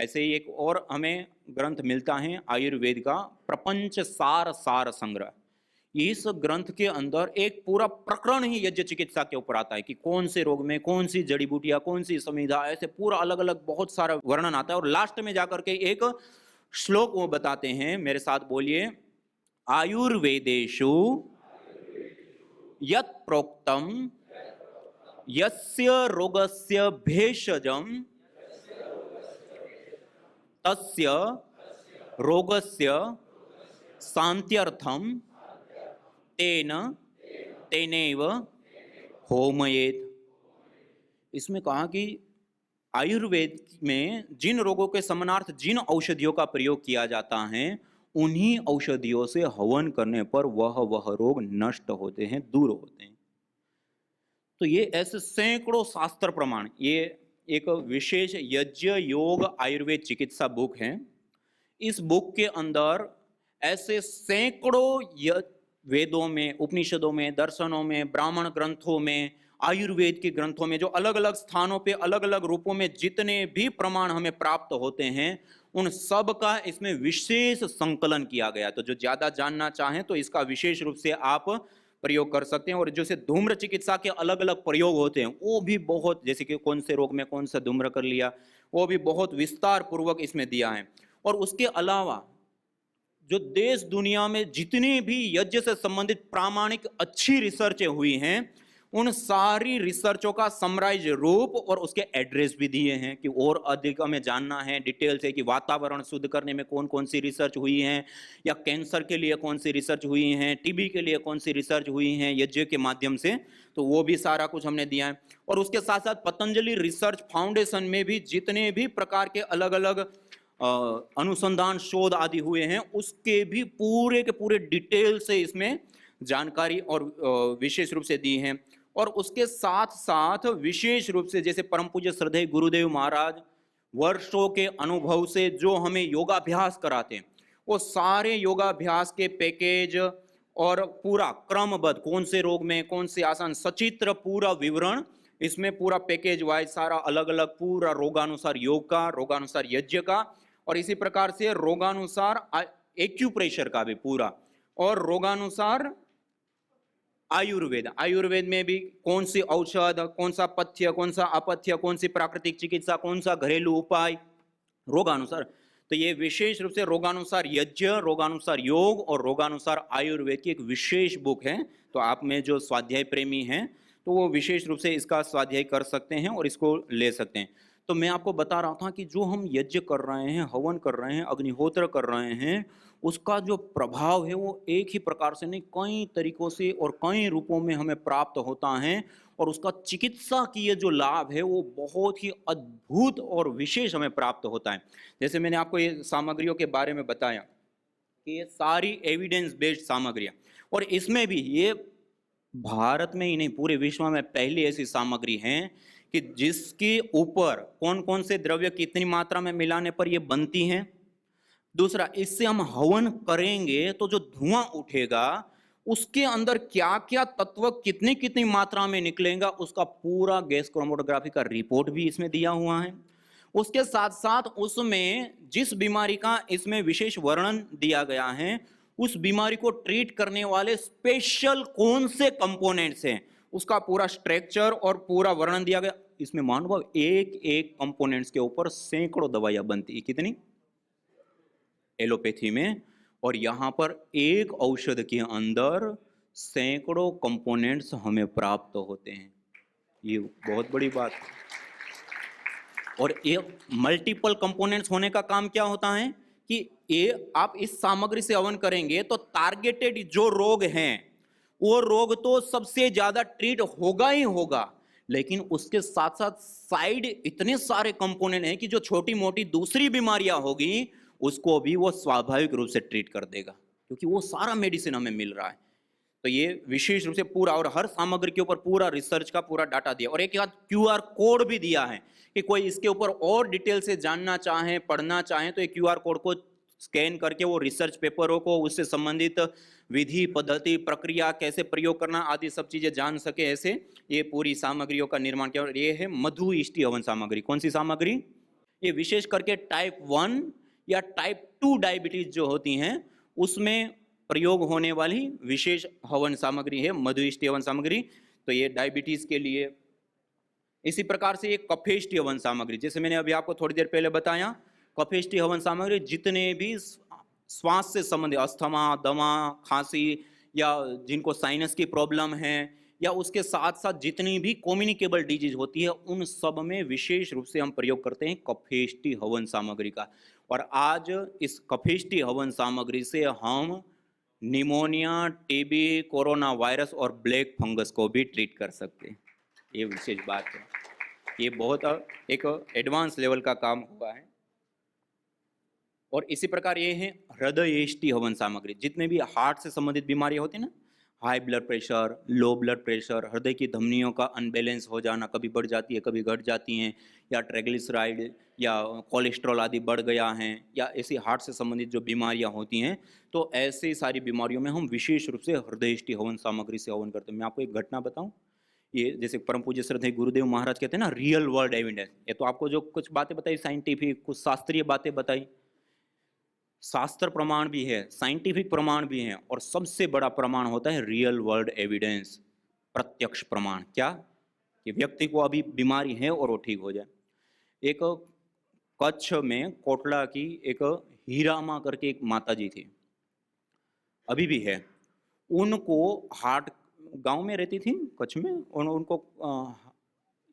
ऐसे ही एक और हमें ग्रंथ मिलता है आयुर्वेद का प्रपंच सार सार संग्रह। इस ग्रंथ के अंदर एक पूरा प्रकरण ही यज्ञ चिकित्सा के ऊपर आता है कि कौन से रोग में कौन सी जड़ी बूटियां, कौन सी संविधा, ऐसे पूरा अलग अलग बहुत सारा वर्णन आता है। और लास्ट में जाकर के एक श्लोक वो बताते हैं, मेरे साथ बोलिए, आयुर्वेदेषु यत् प्रोक्तम यस्य रोगस्य भेषजम तस्य रोगस्य शांत्यर्थम तेन तेनैव होमयेत। इसमें कहा कि आयुर्वेद में जिन रोगों के शमनार्थ जिन औषधियों का प्रयोग किया जाता है, उन्हीं औषधियों से हवन करने पर वह रोग नष्ट होते हैं, दूर होते हैं। तो ये ऐसे सैकड़ों शास्त्र प्रमाण, ये एक विशेष यज्ञ योग आयुर्वेद चिकित्सा बुक है। इस बुक के अंदर ऐसे सैकड़ों वेदों में, उपनिषदों में, दर्शनों में, ब्राह्मण ग्रंथों में, आयुर्वेद के ग्रंथों में, जो अलग अलग स्थानों पे अलग अलग रूपों में जितने भी प्रमाण हमें प्राप्त होते हैं, उन सब का इसमें विशेष संकलन किया गया। तो जो ज्यादा जानना चाहें तो इसका विशेष रूप से आप प्रयोग कर सकते हैं। और जैसे धूम्र चिकित्सा के अलग अलग प्रयोग होते हैं, वो भी बहुत, जैसे कि कौन से रोग में कौन सा धूम्र कर लिया, वो भी बहुत विस्तार पूर्वक इसमें दिया है। और उसके अलावा जो देश दुनिया में जितनी भी यज्ञ से संबंधित प्रामाणिक अच्छी रिसर्चें हुई हैं, उन सारी रिसर्चों का समराइज रूप और उसके एड्रेस भी दिए हैं कि और अधिक हमें जानना है डिटेल से कि वातावरण शुद्ध करने में कौन कौन सी रिसर्च हुई है, या कैंसर के लिए कौन सी रिसर्च हुई है, टीबी के लिए कौन सी रिसर्च हुई है यज्ञ के माध्यम से, तो वो भी सारा कुछ हमने दिया है। और उसके साथ साथ पतंजलि रिसर्च फाउंडेशन में भी जितने भी प्रकार के अलग अलग अनुसंधान शोध आदि हुए हैं, उसके भी पूरे के पूरे डिटेल से इसमें जानकारी और विशेष रूप से दी है। और उसके साथ साथ विशेष रूप से जैसे परम पूज्य श्रद्धेय गुरुदेव महाराज वर्षों के अनुभव से जो हमें योगाभ्यास कराते हैं, वो सारे योगाभ्यास के पैकेज और पूरा क्रमबद्ध, कौन से रोग में कौन से आसन, सचित्र पूरा विवरण इसमें पूरा पैकेज वाइज सारा अलग अलग पूरा रोगानुसार योग का, रोगानुसार यज्ञ का, और इसी प्रकार से रोगानुसार एक्यूप्रेशर का भी पूरा, और रोगानुसार आयुर्वेद में भी कौन सी औषध, कौन सा पथ्य, कौन सा अपथ्य, कौन सी प्राकृतिक चिकित्सा, कौन सा घरेलू उपाय रोगानुसार। तो ये विशेष रूप से रोगानुसार यज्ञ, रोगानुसार योग और रोगानुसार आयुर्वेद की एक विशेष बुक है। तो आप में जो स्वाध्याय प्रेमी हैं तो वो विशेष रूप से इसका स्वाध्याय कर सकते हैं और इसको ले सकते हैं। तो मैं आपको बता रहा था कि जो हम यज्ञ कर रहे हैं, हवन कर रहे हैं, अग्निहोत्र कर रहे हैं, उसका जो प्रभाव है वो एक ही प्रकार से नहीं, कई तरीकों से और कई रूपों में हमें प्राप्त होता है। और उसका चिकित्सा की ये जो लाभ है वो बहुत ही अद्भुत और विशेष हमें प्राप्त होता है। जैसे मैंने आपको ये सामग्रियों के बारे में बताया कि ये सारी एविडेंस बेस्ड सामग्रियां, और इसमें भी ये भारत में ही नहीं पूरे विश्व में पहली ऐसी सामग्री है कि जिसके ऊपर कौन कौन से द्रव्य कितनी मात्रा में मिलाने पर ये बनती हैं। दूसरा, इससे हम हवन करेंगे तो जो धुआं उठेगा उसके अंदर क्या क्या तत्व कितनी कितनी मात्रा में निकलेगा, उसका पूरा गैस क्रोमेटोग्राफी का रिपोर्ट भी इसमें दिया हुआ है। उसके साथ साथ उसमें जिस बीमारी का इसमें विशेष वर्णन दिया गया है, उस बीमारी को ट्रीट करने वाले स्पेशल कौन से कंपोनेंट्स हैं, उसका पूरा स्ट्रक्चर और पूरा वर्णन दिया गया। इसमें मानो एक एक कंपोनेंट्स के ऊपर सैकड़ों दवाइयां बनती है, कितनी एलोपैथी में, और यहां पर एक औषध के अंदर सैकड़ों कंपोनेंट्स हमें प्राप्त होते हैं। ये बहुत बड़ी बात है। और ये मल्टीपल कंपोनेंट्स होने का काम क्या होता है कि ये आप इस सामग्री से हवन करेंगे तो टारगेटेड जो रोग हैं वो रोग तो सबसे ज्यादा ट्रीट होगा ही होगा, लेकिन उसके साथ साथ साइड इतने सारे कंपोनेंट हैं कि जो छोटी मोटी दूसरी बीमारियां होगी उसको भी वो स्वाभाविक रूप से ट्रीट कर देगा, क्योंकि वो सारा मेडिसिन हमें मिल रहा है। तो ये विशेष रूप से पूरा, और हर सामग्री के ऊपर पूरा रिसर्च का पूरा डाटा दिया, और एक QR कोड भी दिया है कि कोई इसके ऊपर और डिटेल से जानना चाहे, पढ़ना चाहे तो एक QR कोड को स्कैन करके वो रिसर्च पेपरों को, उससे संबंधित विधि, पद्धति, प्रक्रिया, कैसे प्रयोग करना आदि सब चीजें जान सके। ऐसे ये पूरी सामग्रियों का निर्माण किया। और ये है मधु इष्टि हवन सामग्री। कौन सी सामग्री? ये विशेष करके टाइप 1 या टाइप 2 डायबिटीज जो होती हैं उसमें प्रयोग होने वाली विशेष हवन सामग्री है, मधुइष्टि हवन सामग्री। तो ये डायबिटीज के लिए। इसी प्रकार से ये कफेष्टि हवन सामग्री, जैसे मैंने अभी आपको थोड़ी देर पहले बताया, कफेष्टि हवन सामग्री जितने भी श्वास से संबंधित अस्थमा, दमा, खांसी या जिनको साइनस की प्रॉब्लम है या उसके साथ साथ जितनी भी कम्युनिकेबल डिजीज होती है उन सब में विशेष रूप से हम प्रयोग करते हैं कफेष्टि हवन सामग्री का। और आज इस कफेष्टि हवन सामग्री से हम निमोनिया, टीबी, कोरोना वायरस और ब्लैक फंगस को भी ट्रीट कर सकते हैं। ये विशेष बात है, ये बहुत एक एडवांस लेवल का काम हुआ है। और इसी प्रकार ये है हृदयेष्टि हवन सामग्री, जितने भी हार्ट से संबंधित बीमारियां होती है ना, high blood pressure, low blood pressure, हृदय की धमनियों का अनबैलेंस हो जाना, कभी बढ़ जाती है कभी घट जाती हैं, या ट्राइग्लिसराइड या कोलेस्ट्रॉल आदि बढ़ गया है, या ऐसी हार्ट से संबंधित जो बीमारियां होती हैं, तो ऐसी सारी बीमारियों में हम विशेष रूप से हृदयेष्टि हवन सामग्री से हवन करते हैं। मैं आपको एक घटना बताऊं, ये जैसे परम पूज्य श्रद्धेय गुरुदेव महाराज कहते हैं ना, रियल वर्ल्ड एविडेंस। ये तो आपको जो कुछ बातें बताई साइंटिफिक, कुछ शास्त्रीय बातें बताई, शास्त्र प्रमाण भी है, साइंटिफिक प्रमाण भी है, और सबसे बड़ा प्रमाण होता है रियल वर्ल्ड एविडेंस, प्रत्यक्ष प्रमाण। क्या? कि व्यक्ति को अभी बीमारी है और वो ठीक हो जाए। एक कच्छ में कोटला की एक हीरामा करके एक माता जी थी, अभी भी है। उनको हार्ट, गांव में रहती थी कच्छ में, और उनको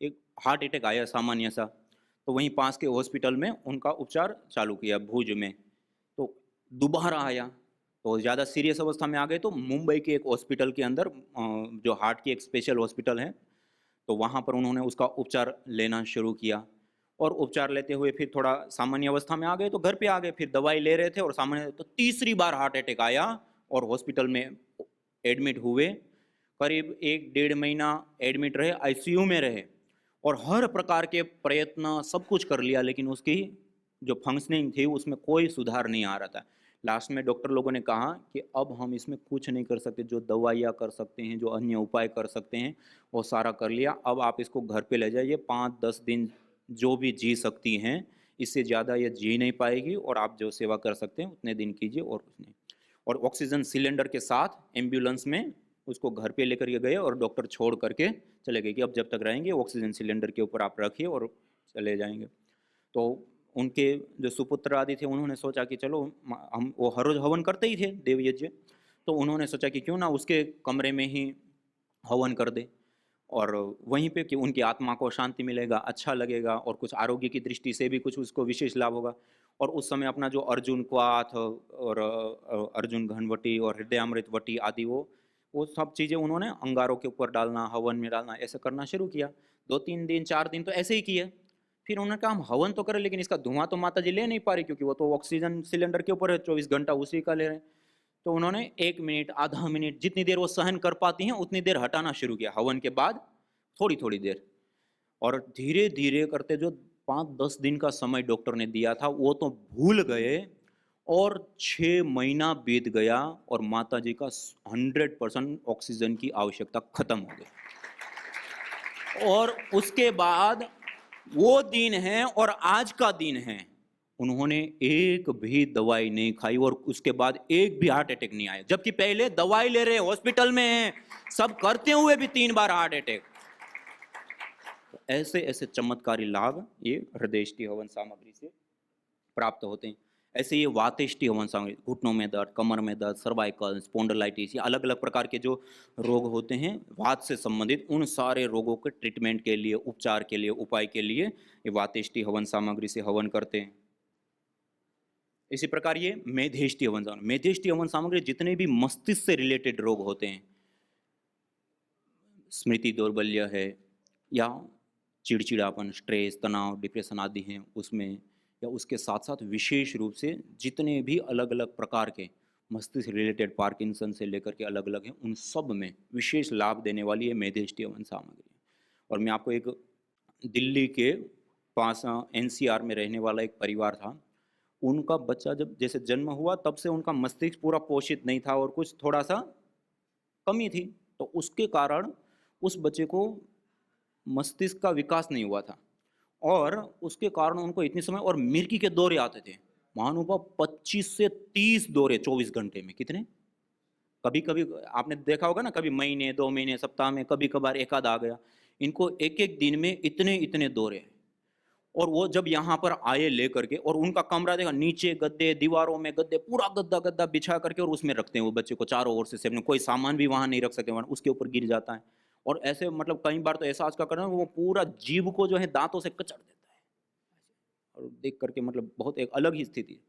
एक हार्ट अटैक आया सामान्य सा, तो वहीं पास के हॉस्पिटल में उनका उपचार चालू किया भुज में। तो दोबारा आया तो ज़्यादा सीरियस अवस्था में आ गए, तो मुंबई के एक हॉस्पिटल के अंदर जो हार्ट की एक स्पेशल हॉस्पिटल है, तो वहाँ पर उन्होंने उसका उपचार लेना शुरू किया। और उपचार लेते हुए फिर थोड़ा सामान्य अवस्था में आ गए, तो घर पे आ गए, फिर दवाई ले रहे थे और सामान्य, तो तीसरी बार हार्ट अटैक आया और हॉस्पिटल में एडमिट हुए। करीब 1-1.5 महीना एडमिट रहे, आईसीयू में रहे, और हर प्रकार के प्रयत्न सब कुछ कर लिया, लेकिन उसकी जो फंक्शनिंग थी उसमें कोई सुधार नहीं आ रहा था। लास्ट में डॉक्टर लोगों ने कहा कि अब हम इसमें कुछ नहीं कर सकते, जो दवाइयाँ कर सकते हैं, जो अन्य उपाय कर सकते हैं, वो सारा कर लिया, अब आप इसको घर पे ले जाइए, 5-10 दिन जो भी जी सकती हैं, इससे ज़्यादा ये जी नहीं पाएगी, और आप जो सेवा कर सकते हैं उतने दिन कीजिए और कुछ नहीं। और ऑक्सीजन सिलेंडर के साथ एम्बुलेंस में उसको घर पे लेकर के गए, और डॉक्टर छोड़ करके चले गए कि अब जब तक रहेंगे ऑक्सीजन सिलेंडर के ऊपर आप रखिए और चले जाएंगे। तो उनके जो सुपुत्र आदि थे उन्होंने सोचा कि चलो, हम वो हर रोज हवन करते ही थे, देव यज्ञ, तो उन्होंने सोचा कि क्यों ना उसके कमरे में ही हवन कर दे, और वहीं पे कि उनकी आत्मा को शांति मिलेगा, अच्छा लगेगा, और कुछ आरोग्य की दृष्टि से भी कुछ उसको विशेष लाभ होगा। और उस समय अपना जो अर्जुन क्वाथ और अर्जुन घनवटी और हृदयामृत वटी आदि, वो सब चीज़ें उन्होंने अंगारों के ऊपर डालना, हवन में डालना, ऐसा करना शुरू किया। 2-3 दिन 4 दिन तो ऐसे ही किए। फिर उन्होंने कहा हम हवन तो करें, लेकिन इसका धुआं तो माता जी ले नहीं पा रही, क्योंकि वो तो ऑक्सीजन सिलेंडर के ऊपर है, 24 घंटा उसी का ले रहे हैं। तो उन्होंने 1 मिनट, आधा मिनट, जितनी देर वो सहन कर पाती हैं उतनी देर हटाना शुरू किया हवन के बाद, थोड़ी थोड़ी देर। और धीरे धीरे करते जो 5-10 दिन का समय डॉक्टर ने दिया था वो तो भूल गए, और 6 महीना बीत गया और माता जी का 100% ऑक्सीजन की आवश्यकता खत्म हो गई। और उसके बाद वो दिन है और आज का दिन है, उन्होंने एक भी दवाई नहीं खाई, और उसके बाद एक भी हार्ट अटैक नहीं आया, जबकि पहले दवाई ले रहे, हॉस्पिटल में हैं, सब करते हुए भी 3 बार हार्ट अटैक। ऐसे ऐसे चमत्कारी लाभ ये हृदयेष्टि हवन सामग्री से प्राप्त होते हैं। ऐसे ये वातेष्टि हवन सामग्री, घुटनों में दर्द, कमर में दर्द, सर्वाइकल, स्पॉन्डिलाइटिस, या अलग अलग प्रकार के जो रोग होते हैं वात से संबंधित, उन सारे रोगों के ट्रीटमेंट के लिए, उपचार के लिए, उपाय के लिए ये वातेष्टि हवन सामग्री से हवन करते हैं। इसी प्रकार ये मेधेष्टि हवन सामग्री, मेधेष्टि हवन सामग्री जितने भी मस्तिष्क से रिलेटेड रोग होते हैं, स्मृति दौर्बल्य है, या चिड़चिड़ापन, स्ट्रेस, तनाव, डिप्रेशन आदि हैं उसमें, या उसके साथ साथ विशेष रूप से जितने भी अलग अलग प्रकार के मस्तिष्क रिलेटेड, पार्किंसन से लेकर के अलग अलग हैं, उन सब में विशेष लाभ देने वाली है मेधेष्टि हवन सामग्री। और मैं आपको एक दिल्ली के पास एनसीआर में रहने वाला एक परिवार था, उनका बच्चा जब जैसे जन्म हुआ तब से उनका मस्तिष्क पूरा पोषित नहीं था और कुछ थोड़ा सा कमी थी, तो उसके कारण उस बच्चे को मस्तिष्क का विकास नहीं हुआ था। और उसके कारण उनको इतने समय और मिर्गी के दौरे आते थे, महानुभाव 25 से 30 दौरे 24 घंटे में। कितने? कभी कभी आपने देखा होगा ना, कभी महीने 2 महीने सप्ताह में कभी कभार एक आध आ गया। इनको एक एक दिन में इतने इतने दौरे। और वो जब यहाँ पर आए लेकर के, और उनका कमरा देखा, नीचे गद्दे, दीवारों में गद्दे, पूरा गद्दा गद्दा बिछा करके, और उसमें रखते हैं वो बच्चे को चारों ओर से सेपने, कोई सामान भी वहां नहीं रख सके, वहां उसके ऊपर गिर जाता है। और ऐसे मतलब कई बार तो ऐसा आज का करना, वो पूरा जीव को जो है दांतों से कचड़ देता है। और देख करके मतलब बहुत एक अलग ही स्थिति है।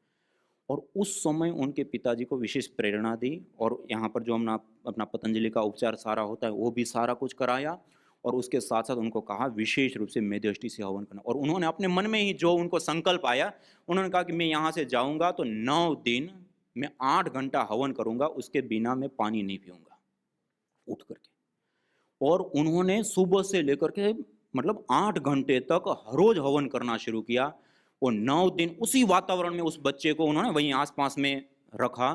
और उस समय उनके पिताजी को विशेष प्रेरणा दी, और यहाँ पर जो हम अपना पतंजलि का उपचार सारा होता है वो भी सारा कुछ कराया। और उसके साथ साथ उनको कहा विशेष रूप से मेधष्टि से हवन करना। और उन्होंने अपने मन में ही जो उनको संकल्प आया, उन्होंने कहा कि मैं यहाँ से जाऊँगा तो 9 दिन मैं 8 घंटा हवन करूँगा, उसके बिना मैं पानी नहीं पीऊँगा उठ करके। और उन्होंने सुबह से लेकर के मतलब 8 घंटे तक हर रोज हवन करना शुरू किया। वो 9 दिन उसी वातावरण में उस बच्चे को उन्होंने वहीं आसपास में रखा,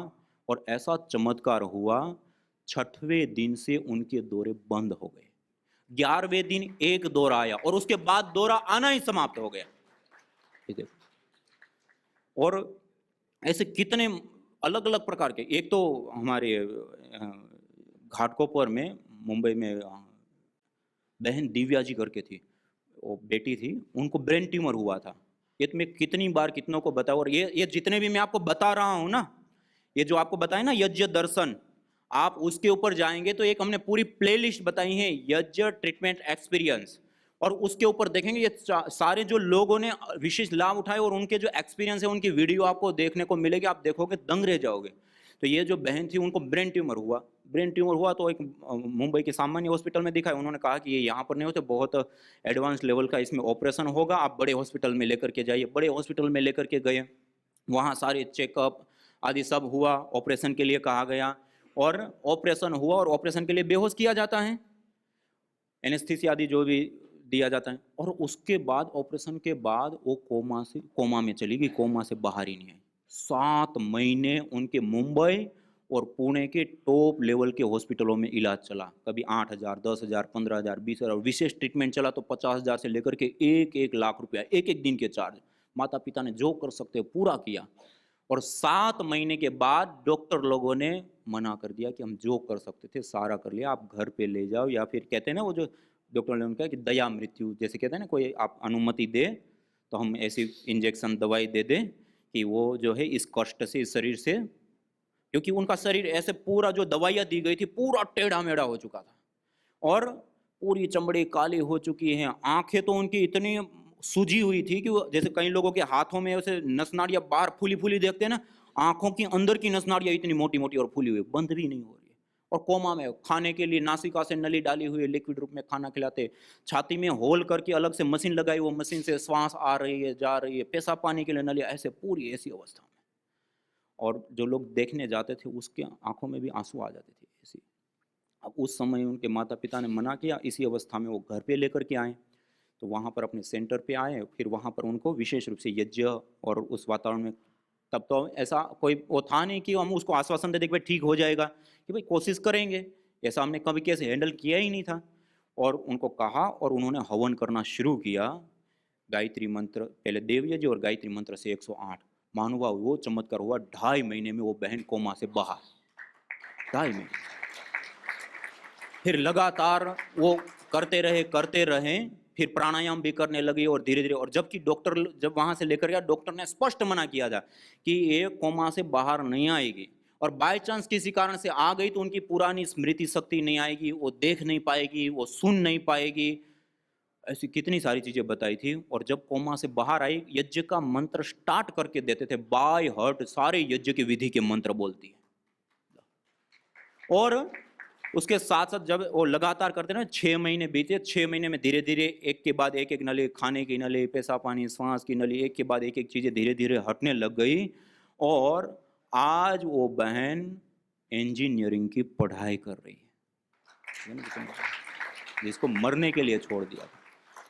और ऐसा चमत्कार हुआ, 6वें दिन से उनके दौरे बंद हो गए। 11वें दिन एक दौरा आया, और उसके बाद दौरा आना ही समाप्त हो गया। ये देखो। और ऐसे कितने अलग अलग प्रकार के, एक तो हमारे घाटकोपर में मुंबई में बहन दिव्या जी करके थी, वो बेटी थी, उनको ब्रेन ट्यूमर हुआ था। ये तो मैं कितनी बार कितनों को बताऊं, और ये जितने भी मैं आपको बता रहा हूं ना, ये जो आपको बताया ना यज्ञ दर्शन, आप उसके ऊपर जाएंगे तो एक हमने पूरी प्लेलिस्ट बताई है, यज्ञ ट्रीटमेंट एक्सपीरियंस, और उसके ऊपर देखेंगे ये सारे जो लोगों ने विशेष लाभ उठाए और उनके जो एक्सपीरियंस है उनकी वीडियो आपको देखने को मिलेगी, आप देखोगे दंग रह जाओगे। तो ये जो बहन थी उनको ब्रेन ट्यूमर हुआ। ब्रेन ट्यूमर हुआ तो एक मुंबई के सामान्य हॉस्पिटल में दिखाया। उन्होंने कहा कि ये यहाँ पर नहीं होते, बहुत एडवांस लेवल का इसमें ऑपरेशन होगा, आप बड़े हॉस्पिटल में लेकर के जाइए। बड़े हॉस्पिटल में लेकर के गए, वहाँ सारे चेकअप आदि सब हुआ, ऑपरेशन के लिए कहा गया, और ऑपरेशन हुआ। और ऑपरेशन के लिए बेहोश किया जाता है, एनेस्थीसिया आदि जो भी दिया जाता है। और उसके बाद ऑपरेशन के बाद वो कोमा में चली गई, कोमा से बाहर ही नहीं आई। 7 महीने उनके मुंबई और पुणे के टॉप लेवल के हॉस्पिटलों में इलाज चला। कभी 8,000, 10,000, 15,000, 20,000, और विशेष ट्रीटमेंट चला तो 50,000 से लेकर के 1-1 लाख रुपया एक एक दिन के चार्ज। माता पिता ने जो कर सकते पूरा किया। और 7 महीने के बाद डॉक्टर लोगों ने मना कर दिया कि हम जो कर सकते थे सारा कर लिया, आप घर पे ले जाओ, या फिर कहते हैं ना वो जो डॉक्टर ने कहा कि दया मृत्यु, जैसे कहते हैं ना कोई आप अनुमति दे तो हम ऐसी इंजेक्शन दवाई दे दें कि वो जो है इस कष्ट से, इस शरीर से, क्योंकि उनका शरीर ऐसे पूरा जो दवाइयाँ दी गई थी पूरा टेढ़ा मेढ़ा हो चुका था, और पूरी चमड़ी काली हो चुकी है। आंखें तो उनकी इतनी सूजी हुई थी कि वो जैसे कई लोगों के हाथों में ऐसे नसनाड़ियाँ बाहर फूली फूली देखते हैं ना, आंखों की अंदर की नसनाड़ियाँ इतनी मोटी मोटी और फूली हुई, बंद भी नहीं हो रही है। और कोमा में, खाने के लिए नासिका से नली डाली हुई, लिक्विड रूप में खाना खिलाते, छाती में होल करके अलग से मशीन लगाई, वो मशीन से श्वास आ रही है जा रही है, पेशाब पानी के लिए नली, ऐसे पूरी ऐसी अवस्था में। और जो लोग देखने जाते थे उसके आंखों में भी आंसू आ जाते थे ऐसी। अब उस समय उनके माता पिता ने मना किया, इसी अवस्था में वो घर पे लेकर के आए। तो वहाँ पर अपने सेंटर पे आए, फिर वहाँ पर उनको विशेष रूप से यज्ञ और उस वातावरण में, तब तो ऐसा कोई वो था नहीं कि हम उसको आश्वासन दे दें कि भाई ठीक हो जाएगा, कि भाई कोशिश करेंगे, ऐसा हमने कभी कैसे हैंडल किया ही नहीं था। और उनको कहा, और उन्होंने हवन करना शुरू किया, गायत्री मंत्र, पहले देव यज्ञ और गायत्री मंत्र से 108। महानुभाव वो चमत्कार हुआ, 2.5 महीने में वो बहन कोमा से बाहर, 2.5 महीने। फिर लगातार वो करते रहे, फिर प्राणायाम भी करने लगी, और धीरे धीरे, और जबकि डॉक्टर जब वहां से लेकर गया, डॉक्टर ने स्पष्ट मना किया था कि ये कोमा से बाहर नहीं आएगी, और बाय चांस किसी कारण से आ गई तो उनकी पुरानी स्मृति शक्ति नहीं आएगी, वो देख नहीं पाएगी, वो सुन नहीं पाएगी, ऐसी कितनी सारी चीजें बताई थी। और जब कोमा से बाहर आई, यज्ञ का मंत्र स्टार्ट करके देते थे, बाय हार्ट सारे यज्ञ की विधि के मंत्र बोलती है। और उसके साथ साथ जब वो लगातार करते ना, 6 महीने बीते, 6 महीने में धीरे धीरे एक के बाद एक नली, खाने की नली, पेशाब पानी, श्वास की नली, एक के बाद एक चीजें धीरे धीरे हटने लग गई। और आज वो बहन इंजीनियरिंग की पढ़ाई कर रही है, जिसको मरने के लिए छोड़ दिया था।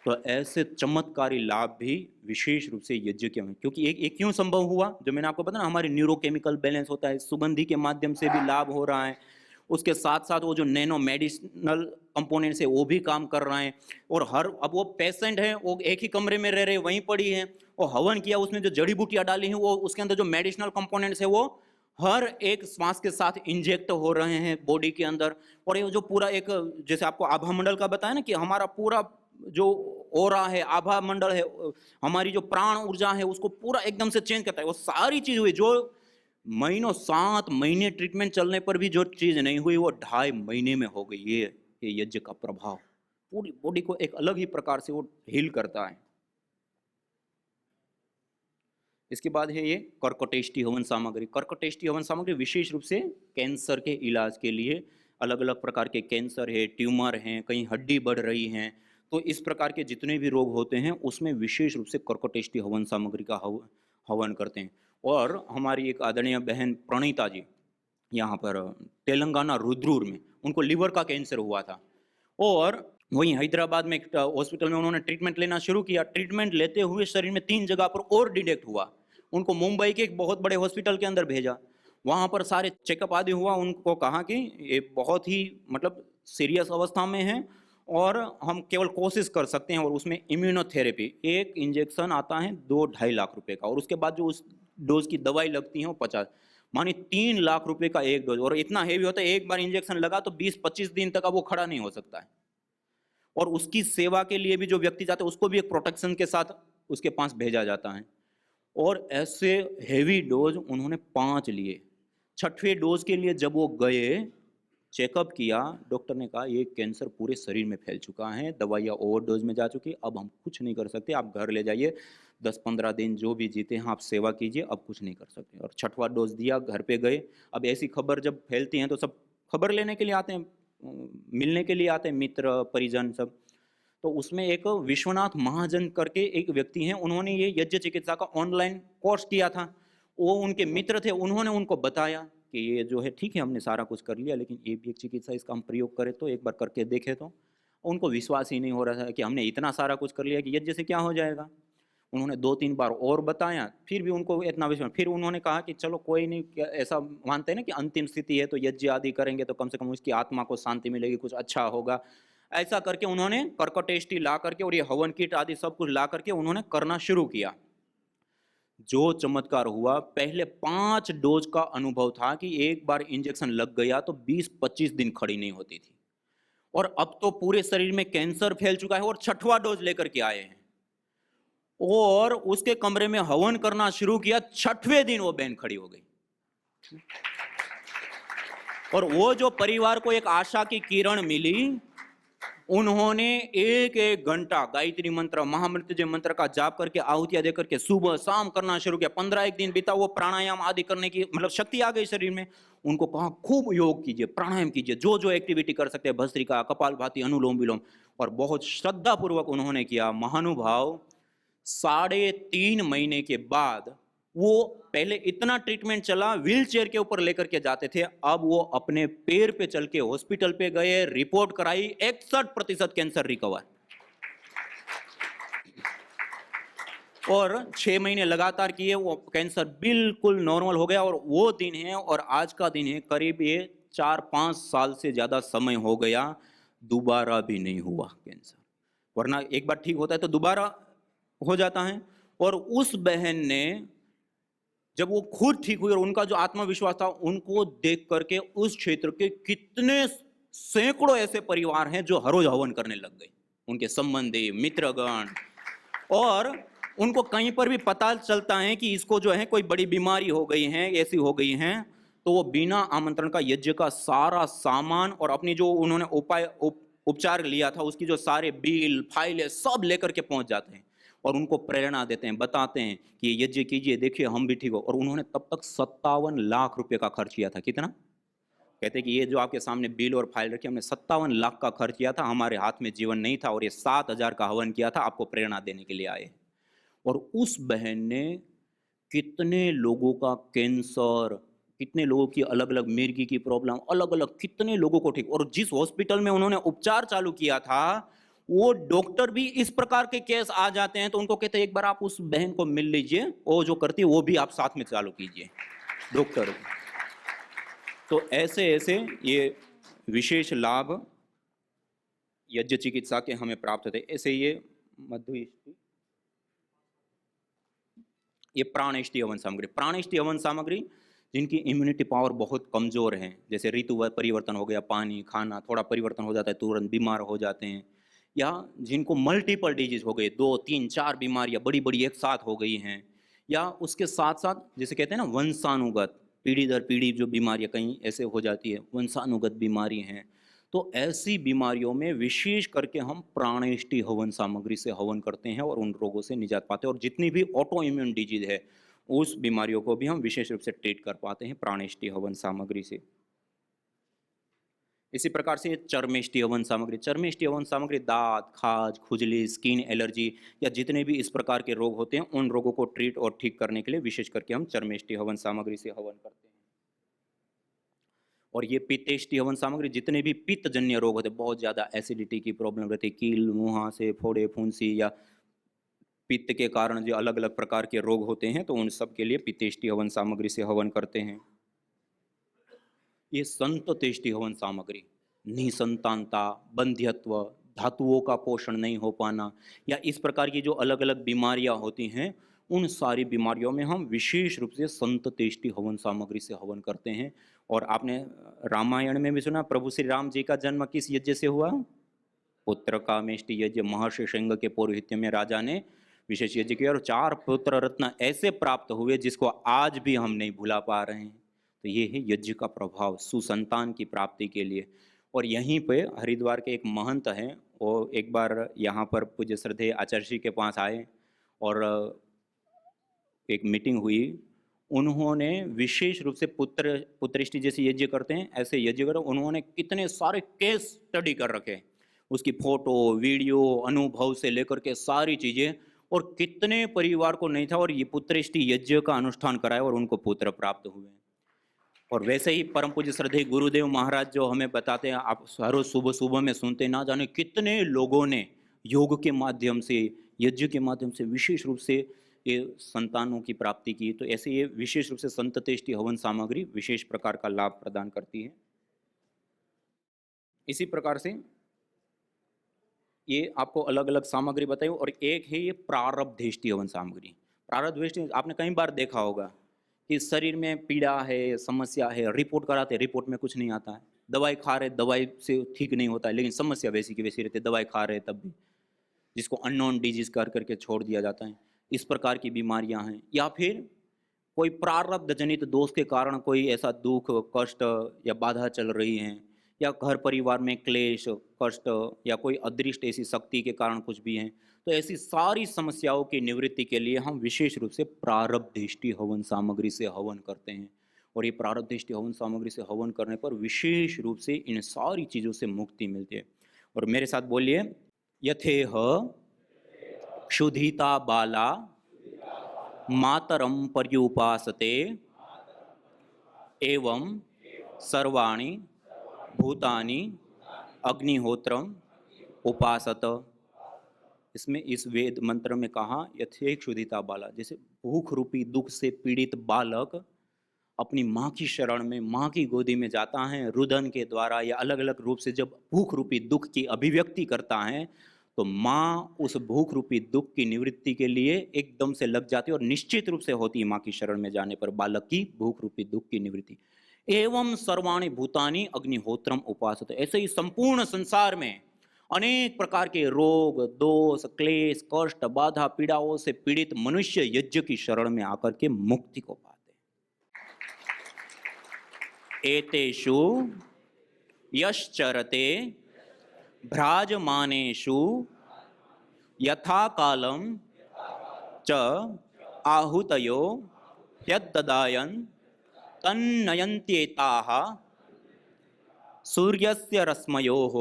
तो ऐसे चमत्कारी लाभ भी विशेष रूप से यज्ञ के, क्योंकि एक क्यों संभव हुआ, जो मैंने आपको बताया ना, हमारे न्यूरोकेमिकल बैलेंस होता है, सुगंधि के माध्यम से भी लाभ हो रहा है, उसके साथ साथ वो जो नैनो मेडिसिनल कंपोनेंट्स है वो भी काम कर रहे हैं। और अब वो पेशेंट है, वो एक ही कमरे में रह रहे, वहीं पड़ी है, वो हवन किया, उसमें जो जड़ी बूटियां डाली हैं वो उसके अंदर जो मेडिसिनल कंपोनेंट्स है वो हर एक श्वास के साथ इंजेक्ट हो रहे हैं बॉडी के अंदर। और ये जो पूरा एक, जैसे आपको आभा मंडल का बताया ना कि हमारा पूरा जो ओरा है, आभा मंडल है, हमारी जो प्राण ऊर्जा है उसको पूरा एकदम से चेंज करता है। वो सारी चीज हुई जो महीनों 7 महीने ट्रीटमेंट चलने पर भी जो चीज नहीं हुई वो 2.5 महीने में हो गई। ये यज्ञ का प्रभाव पूरी बॉडी को एक अलग ही प्रकार से वो हील करता है। इसके बाद है ये कर्कटेष्टि हवन सामग्री। कर्कटेष्टि हवन सामग्री विशेष रूप से कैंसर के इलाज के लिए, अलग अलग प्रकार के कैंसर है, ट्यूमर हैं, कहीं हड्डी बढ़ रही हैं, तो इस प्रकार के जितने भी रोग होते हैं उसमें विशेष रूप से कर्कटेष्टि हवन सामग्री का हवन करते हैं। और हमारी एक आदरणीय बहन प्रणीता जी यहाँ पर तेलंगाना रुद्रूर में, उनको लिवर का कैंसर हुआ था और वहीं हैदराबाद में एक हॉस्पिटल में उन्होंने ट्रीटमेंट लेना शुरू किया। ट्रीटमेंट लेते हुए शरीर में 3 जगह पर और डिटेक्ट हुआ। उनको मुंबई के एक बहुत बड़े हॉस्पिटल के अंदर भेजा, वहाँ पर सारे चेकअप आदि हुआ। उनको कहा कि ये बहुत ही मतलब सीरियस अवस्था में है और हम केवल कोशिश कर सकते हैं, और उसमें इम्यूनोथेरेपी, एक इंजेक्शन आता है 2-2.5 लाख रुपए का, और उसके बाद जो उस डोज की दवाई लगती है वो 50, मानी 3 लाख रुपए का एक डोज। और इतना हेवी होता है, एक बार इंजेक्शन लगा तो 20-25 दिन तक अब वो खड़ा नहीं हो सकता है। और उसकी सेवा के लिए भी जो व्यक्ति जाते हैं उसको भी एक प्रोटेक्शन के साथ उसके पास भेजा जाता है। और ऐसे हेवी डोज उन्होंने 5 लिए। 6वें डोज के लिए जब वो गए, चेकअप किया, डॉक्टर ने कहा ये कैंसर पूरे शरीर में फैल चुका है, दवाइयाँ ओवर डोज में जा चुकी, अब हम कुछ नहीं कर सकते, आप घर ले जाइए, 10-15 दिन जो भी जीते हैं आप सेवा कीजिए, अब कुछ नहीं कर सकते। और 6वां डोज दिया, घर पे गए। अब ऐसी खबर जब फैलती हैं तो सब खबर लेने के लिए आते हैं, मिलने के लिए आते हैं, मित्र परिजन सब। तो उसमें एक विश्वनाथ महाजन करके एक व्यक्ति हैं, उन्होंने ये यज्ञ चिकित्सा का ऑनलाइन कोर्स किया था। वो उनके मित्र थे, उन्होंने उनको बताया कि ये जो है ठीक है, हमने सारा कुछ कर लिया, लेकिन ये भी एक चिकित्सा, इसका हम प्रयोग करें तो, एक बार करके देखें तो। उनको विश्वास ही नहीं हो रहा था कि हमने इतना सारा कुछ कर लिया कि यज्ञ से क्या हो जाएगा। उन्होंने 2-3 बार और बताया, फिर भी उनको इतना विश्वास। फिर उन्होंने कहा कि चलो कोई नहीं, ऐसा मानते हैं ना कि अंतिम स्थिति है तो यज्ञ आदि करेंगे तो कम से कम उसकी आत्मा को शांति मिलेगी, कुछ अच्छा होगा। ऐसा करके उन्होंने कर्कटेष्टि ला करके और ये हवन किट आदि सब कुछ ला करके उन्होंने करना शुरू किया। जो चमत्कार हुआ, पहले 5 डोज का अनुभव था कि एक बार इंजेक्शन लग गया तो 20-25 दिन खड़ी नहीं होती थी, और अब तो पूरे शरीर में कैंसर फैल चुका है और 6वां डोज लेकर के आए हैं। और उसके कमरे में हवन करना शुरू किया, 6वें दिन वो बहन खड़ी हो गई। और वो जो परिवार को एक आशा की किरण मिली, उन्होंने 1-1 घंटा गायत्री मंत्र, महामृत्युंजय मंत्र का जाप करके, आहुतियां देकर के सुबह शाम करना शुरू किया। 15 दिन बीता, वो प्राणायाम आदि करने की मतलब शक्ति आ गई शरीर में। उनको कहा खूब योग कीजिए, प्राणायाम कीजिए, जो जो एक्टिविटी कर सकते हैं, भस्त्रिका, कपालभाति, अनुलोम विलोम, और बहुत श्रद्धा पूर्वक उन्होंने किया। महानुभाव 3.5 महीने के बाद, वो पहले इतना ट्रीटमेंट चला, व्हील चेयर के ऊपर लेकर के जाते थे, अब वो अपने पैर पे चल के हॉस्पिटल पे गए, रिपोर्ट कराई, 61% कैंसर रिकवर। और 6 महीने लगातार किए, वो कैंसर बिल्कुल नॉर्मल हो गया। और वो दिन है, और आज का दिन है, करीब ये 4-5 साल से ज्यादा समय हो गया, दोबारा भी नहीं हुआ कैंसर। वरना एक बार ठीक होता है तो दोबारा हो जाता है। और उस बहन ने जब वो खुद ठीक हुई और उनका जो आत्मविश्वास था, उनको देख करके उस क्षेत्र के कितने सैकड़ों ऐसे परिवार हैं जो हर रोज हवन करने लग गए, उनके संबंधी, मित्रगण। और उनको कहीं पर भी पता चलता है कि इसको जो है कोई बड़ी बीमारी हो गई है, ऐसी हो गई है, तो वो बिना आमंत्रण का यज्ञ का सारा सामान और अपनी जो उन्होंने उपचार लिया था उसकी जो सारे बिल फाइलें सब लेकर के पहुंच जाते हैं और उनको प्रेरणा देते हैं, बताते हैं कि यज्ञ कीजिए, देखिए हम भी ठीक हो। और उन्होंने तब तक 57 लाख रुपए का खर्च किया था। कितना? कहते कि ये जो आपके सामने बिल और फाइल रखी, हमने 57 लाख का खर्च किया था, हमारे हाथ में जीवन नहीं था, और ये 7,000 का हवन किया था, आपको प्रेरणा देने के लिए आए। और उस बहन ने कितने लोगों का कैंसर, कितने लोगों की अलग अलग मिर्गी की प्रॉब्लम, अलग अलग कितने लोगों को ठीक। और जिस हॉस्पिटल में उन्होंने उपचार चालू किया था, वो डॉक्टर भी इस प्रकार के केस आ जाते हैं तो उनको कहते हैं एक बार आप उस बहन को मिल लीजिए, वो जो करती है वो भी आप साथ में चालू कीजिए, डॉक्टर। तो ऐसे ऐसे ये विशेष लाभ यज्ञ चिकित्सा के हमें प्राप्त होते। ऐसे ये मध्विष्टि, ये प्राणेष्टि हवन सामग्री, प्राणेष्टि हवन सामग्री जिनकी इम्यूनिटी पावर बहुत कमजोर है, जैसे ऋतु परिवर्तन हो गया, पानी खाना थोड़ा परिवर्तन हो जाता है, तुरंत बीमार हो जाते हैं, या जिनको मल्टीपल डिजीज हो गए, 2 3 4 बीमारियां बड़ी बड़ी एक साथ हो गई हैं, या उसके साथ साथ जैसे कहते हैं ना वंशानुगत, पीढ़ी दर पीढ़ी जो बीमारियां कहीं ऐसे हो जाती है, वंशानुगत बीमारी हैं, तो ऐसी बीमारियों में विशेष करके हम प्राणेष्टि हवन सामग्री से हवन करते हैं और उन रोगों से निजात पाते हैं। और जितनी भी ऑटो इम्यून डिजीज है उस बीमारियों को भी हम विशेष रूप से ट्रीट कर पाते हैं प्राणेष्टि हवन सामग्री से। इसी प्रकार से चर्मेष्टि हवन सामग्री, चर्मेष्टि हवन सामग्री दांत, खाज, खुजली, स्किन एलर्जी या जितने भी इस प्रकार के रोग होते हैं उन रोगों को ट्रीट और ठीक करने के लिए विशेष करके हम चर्मेष्टि हवन सामग्री से हवन करते हैं। और ये पित्तेष्टि हवन सामग्री, जितने भी पित्त जन्य रोग होते हैं, बहुत ज्यादा एसिडिटी की प्रॉब्लम रहती है, कील मुहासे, फोड़े फुंसी या पित्त के कारण जो अलग अलग प्रकार के रोग होते हैं, तो उन सब के लिए पित्तेष्टि हवन सामग्री से हवन करते हैं। ये संततेष्टि हवन सामग्री, निसंतानता, बंध्यत्व, धातुओं का पोषण नहीं हो पाना या इस प्रकार की जो अलग अलग बीमारियां होती हैं, उन सारी बीमारियों में हम विशेष रूप से संततेष्टि हवन सामग्री से हवन करते हैं। और आपने रामायण में भी सुना, प्रभु श्री राम जी का जन्म किस यज्ञ से हुआ? पुत्र कामेष्टि यज्ञ, महर्षि श्रृंग के पौरोहित्य में राजा ने विशेष यज्ञ किया और 4 पुत्र रत्न ऐसे प्राप्त हुए जिसको आज भी हम नहीं भुला पा रहे हैं। तो ये है यज्ञ का प्रभाव सुसंतान की प्राप्ति के लिए। और यहीं पे हरिद्वार के एक महंत हैं, वो एक बार यहाँ पर पूज्य श्रद्धेय आचार्य जी के पास आए और एक मीटिंग हुई। उन्होंने विशेष रूप से पुत्रेष्टि जैसे यज्ञ करते हैं ऐसे यज्ञ कर, उन्होंने कितने सारे केस स्टडी कर रखे, उसकी फोटो वीडियो अनुभव से लेकर के सारी चीजें, और कितने परिवार को नहीं था और ये पुत्रेष्टि यज्ञ का अनुष्ठान कराया और उनको पुत्र प्राप्त हुए। और वैसे ही परम पूज्य श्रद्धेय गुरुदेव महाराज जो हमें बताते हैं, आप हर रोज सुबह सुबह में सुनते, ना जाने कितने लोगों ने योग के माध्यम से, यज्ञ के माध्यम से विशेष रूप से ये संतानों की प्राप्ति की। तो ऐसे ये विशेष रूप से संततेष्टि हवन सामग्री विशेष प्रकार का लाभ प्रदान करती है। इसी प्रकार से ये आपको अलग अलग सामग्री बताई। और एक है ये प्रारब्धेष्टि हवन सामग्री। प्रारब्धेष्टि आपने कई बार देखा होगा कि शरीर में पीड़ा है, समस्या है, रिपोर्ट कराते, रिपोर्ट में कुछ नहीं आता है, दवाई खा रहे, दवाई से ठीक नहीं होता है, लेकिन समस्या वैसी की वैसी रहती है, दवाई खा रहे तब भी, जिसको अननोन डिजीज कर करके छोड़ दिया जाता है। इस प्रकार की बीमारियां हैं। या फिर कोई प्रारब्ध जनित दोष के कारण कोई ऐसा दुख, कष्ट या बाधा चल रही है, या घर परिवार में क्लेश, कष्ट या कोई अदृष्ट ऐसी शक्ति के कारण कुछ भी है, तो ऐसी सारी समस्याओं की निवृत्ति के लिए हम विशेष रूप से प्रारब्धेष्टि हवन सामग्री से हवन करते हैं। और ये प्रारब्धेष्टि हवन सामग्री से हवन करने पर विशेष रूप से इन सारी चीज़ों से मुक्ति मिलती है। और मेरे साथ बोलिए, यथेह क्षुधिता बाला मातरम पर्युपासते एवं सर्वाणि भूतानि अग्निहोत्रम उपासत। इसमें इस वेद मंत्र में कहा यथे क्षुधिता बाला, जैसे भूख रूपी दुख से पीड़ित बालक अपनी माँ की शरण में, माँ की गोदी में जाता है, रुदन के द्वारा या अलग अलग रूप से जब भूख रूपी दुख की अभिव्यक्ति करता है, तो माँ उस भूख रूपी दुख की निवृत्ति के लिए एकदम से लग जाती है और निश्चित रूप से होती है माँ की शरण में जाने पर बालक की भूख रूपी दुख की निवृत्ति। एवं सर्वाणि भूतानि अग्निहोत्रम उपासते, ऐसे ही संपूर्ण संसार में अनेक प्रकार के रोग, दोष, क्लेश, कष्ट, बाधा, पीड़ाओं से पीड़ित मनुष्य यज्ञ की शरण में आकर के मुक्ति को पाते। एतेषु यश्चरते भ्राजमानेषु यथा कालं च आहुतयो यद्ददायन् तन्नयन्त्येताः सूर्यस्य रश्मयोः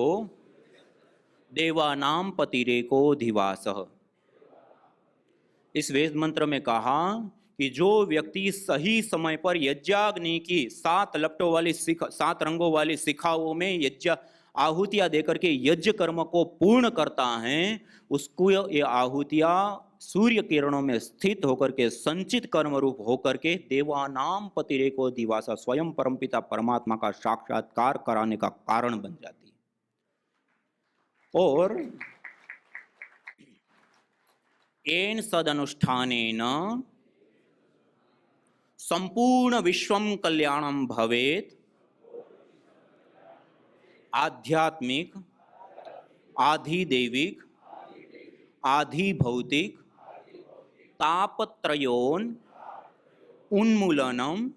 देवानां पतिरेको धिवासः। इस वेद मंत्र में कहा कि जो व्यक्ति सही समय पर यज्ञाग्नि की 7 लपटों वाली 7 रंगों वाली शिखाओं में यज्ञ आहुतियां देकर के यज्ञ कर्म को पूर्ण करता है, उसको ये आहुतियां सूर्य किरणों में स्थित होकर के संचित कर्म रूप होकर के देवानाम पतिरेको दिवासा स्वयं परमपिता परमात्मा का साक्षात्कार कराने का कारण बन जाती है। और एन सदनुष्ठानेन संपूर्ण विश्वम कल्याणम भवेत आध्यात्मिक, आधिदैविक, आधिभौतिक तापत्रयोन उन्मूलनम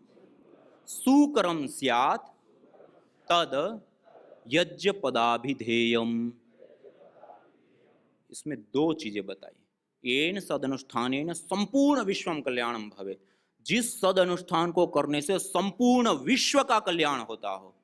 सुकरम स्यात् तद यज्ञपदाभिधेयम। इसमें दो चीजें बताई। एन सदनुष्ठानेन संपूर्ण विश्वम कल्याणम भवेत्, जिस सद अनुष्ठान को करने से संपूर्ण विश्व का कल्याण होता हो,